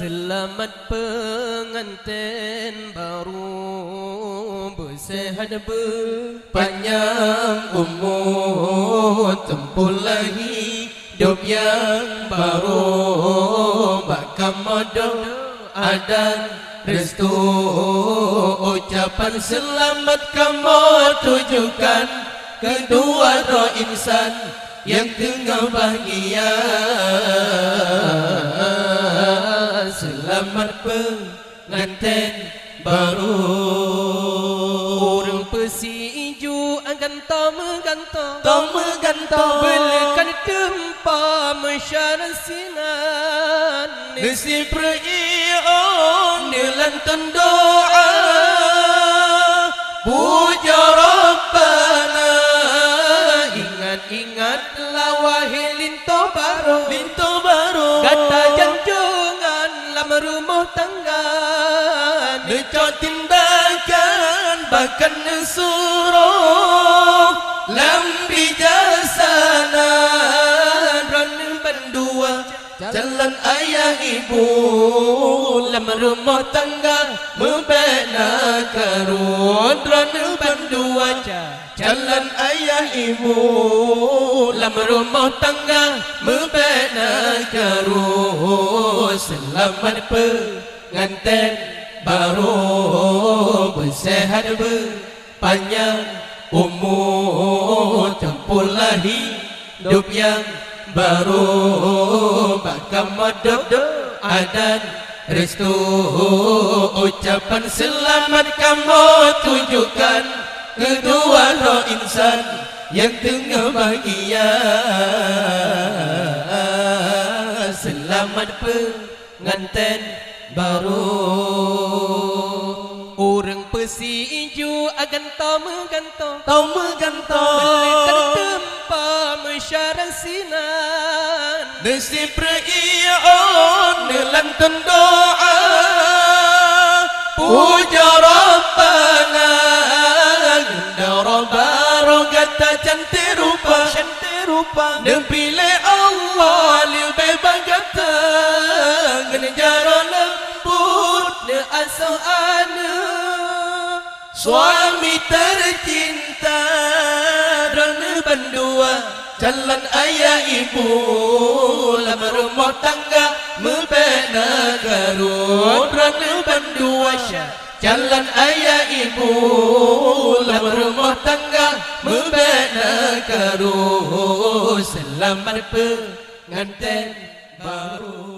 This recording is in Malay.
Selamat pengantin baru, bersehat berpanjang umur, tempuh lagi hidup yang baru. Bakal modal adan restu, ucapan selamat kamu tujukan kedua roh insan yang tengah bahagia. Selamat pengantin baru. Orang pesiju gantong menggantong belikan tempat masyarakat sinan. Nasi perion dilantun doa, puja Rabbana. Ingat-ingatlah wahai linto baru, kata janjungan lama rumah tangga. Necok tindakan bahkan suruh lambi jasana. Rana berdua jalan ayah ibu, lama rumah tangga membina karun. Rana berdua jalan ayah ibu, lama rumah tangga membina karun. Selamat pengantin baru, bersehat berpanjang umur, tempuh lagi hidup yang baru. Bakal madep adan restu, ucapan selamat kamu tujukan kedua roh insan yang tengah bahagia. Selamat pengantin baru. Orang pesiju gantong menggantong belikan tempat masyarakat sinan. Nasi perion dilantun doa, puja Rabbana. Gendara baru kata cantik rupa, dipilih Allah lebih bagata. Ngenjara lembut ne asal ana, suami tercinta. Rana berdua jalan ayah ibu, lama rumah tangga membina karun. Rana berdua jalan ayah ibu, lama rumah tangga membina karun. Selamat pengantin baru.